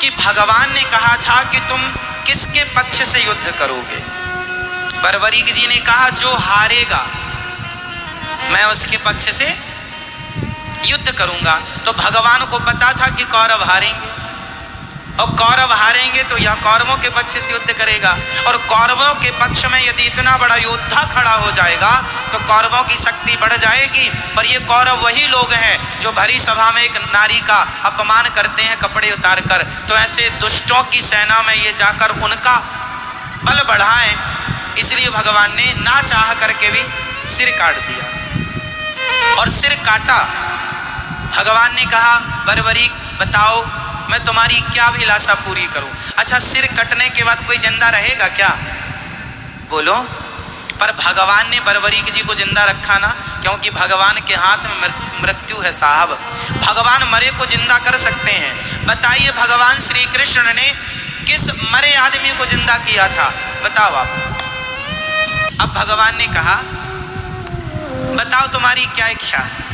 कि भगवान ने कहा था कि तुम किसके पक्ष से युद्ध करोगे। बर्बरीक जी ने कहा जो हारेगा मैं उसके पक्ष से युद्ध करूंगा। तो भगवान को पता था कि कौरव हारेंगे और कौरव हारेंगे तो यह कौरवों के पक्ष से युद्ध करेगा और कौरवों के पक्ष में यदि इतना बड़ा योद्धा खड़ा हो जाएगा तो कौरवों की शक्ति बढ़ जाएगी। पर ये कौरव वही लोग हैं जो भरी सभा में एक नारी का अपमान करते हैं कपड़े उतार कर। तो ऐसे दुष्टों की सेना में ये जाकर उनका बल बढ़ाएं, इसलिए भगवान ने ना चाह करके भी सिर काट दिया। और सिर काटा, भगवान ने कहा बर्बरीक बताओ मैं तुम्हारी क्या अभिलाषा पूरी करूं। अच्छा, सिर कटने के बाद कोई जिंदा रहेगा क्या? बोलो। पर भगवान ने बर्बरीक जी को जिंदा रखा ना, क्योंकि भगवान के हाथ में मृत्यु है साहब। भगवान मरे को जिंदा कर सकते हैं। बताइए भगवान श्री कृष्ण ने किस मरे आदमी को जिंदा किया था? बताओ आप। अब भगवान ने कहा बताओ तुम्हारी क्या इच्छा है।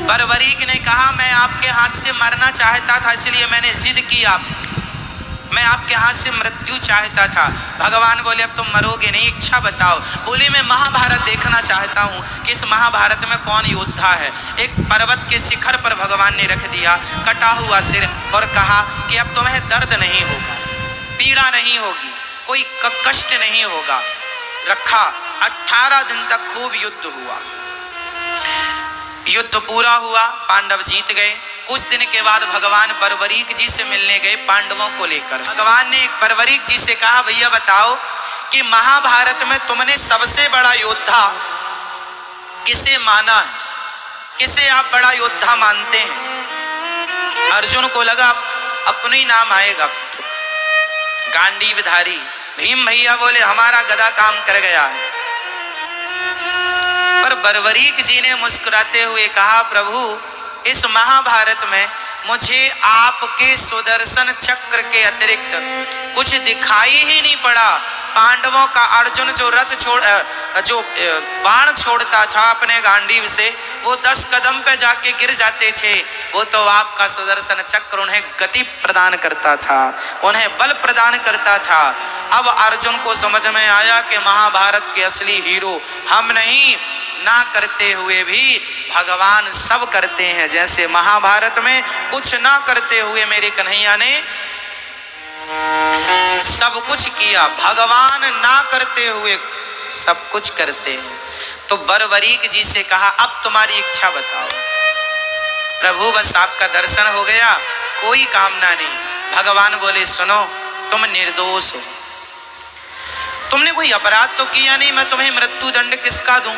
बर्बरीक ने कहा मैं आपके हाथ से मरना चाहता था, इसलिए मैंने जिद की आपसे, मैं आपके हाथ से मृत्यु चाहता था। भगवान बोले अब तुम मरोगे नहीं, इच्छा बताओ। बोले मैं महाभारत देखना चाहता हूँ कि इस महाभारत में कौन योद्धा है। एक पर्वत के शिखर पर भगवान ने रख दिया कटा हुआ सिर और कहा कि अब तुम्हें दर्द नहीं होगा, पीड़ा नहीं होगी, कोई कष्ट नहीं होगा। रखा। 18 दिन तक खूब युद्ध हुआ। युद्ध पूरा हुआ, पांडव जीत गए। कुछ दिन के बाद भगवान बर्बरीक जी से मिलने गए पांडवों को लेकर। भगवान ने बर्बरीक जी से कहा भैया बताओ कि महाभारत में तुमने सबसे बड़ा योद्धा किसे माना है, किसे आप बड़ा योद्धा मानते हैं? अर्जुन को लगा अपना ही नाम आएगा, गांडीवधारी। भीम भैया बोले हमारा गदा काम कर गया है। पर बर्बरीक जी ने मुस्कुराते हुए कहा प्रभु इस महाभारत में मुझे आपके सुदर्शन चक्र के अतिरिक्त कुछ दिखाई ही नहीं पड़ा। पांडवों का अर्जुन जो बाण छोड़ता था अपने गांडीव से, वो 10 कदम पे जाके गिर जाते थे। वो तो आपका सुदर्शन चक्र उन्हें गति प्रदान करता था, उन्हें बल प्रदान करता था। अब अर्जुन को समझ में आया कि महाभारत के असली हीरो हम नहीं, ना करते हुए भी भगवान सब करते हैं। जैसे महाभारत में कुछ ना करते हुए मेरे कन्हैया ने सब कुछ किया, भगवान ना करते हुए सब कुछ करते हैं। तो बर्बरीक जी से कहा अब तुम्हारी इच्छा बताओ। प्रभु बस आपका दर्शन हो गया, कोई कामना नहीं। भगवान बोले सुनो तुम निर्दोष हो, तुमने कोई अपराध तो किया नहीं, मैं तुम्हें मृत्यु दंड किसका दूं?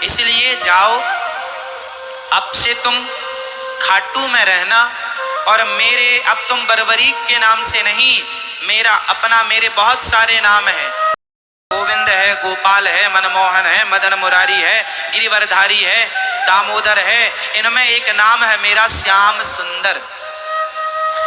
इसलिए जाओ अब से तुम खाटू में रहना और मेरे अब तुम बर्बरीक के नाम से नहीं, मेरा अपना मेरे बहुत सारे नाम है। गोविंद है, गोपाल है, मनमोहन है, मदन मुरारी है, गिरिवरधारी है, दामोदर है। इनमें एक नाम है मेरा श्याम सुंदर।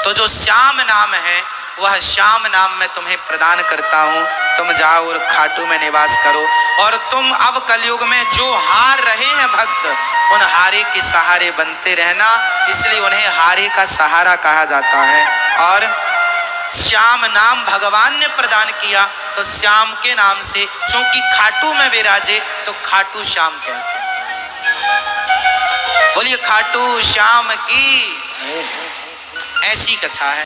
तो जो श्याम नाम है वह श्याम नाम मैं तुम्हें प्रदान करता हूँ। तुम जाओ और खाटू में निवास करो। और तुम अब कलयुग में जो हार रहे हैं भक्त, उन हारे के सहारे बनते रहना, इसलिए उन्हें हारे का सहारा कहा जाता है। और श्याम नाम भगवान ने प्रदान किया तो श्याम के नाम से चूंकि खाटू में विराजे तो खाटू श्याम कहते हैं। बोलिए खाटू श्याम की। ऐसी कथा है।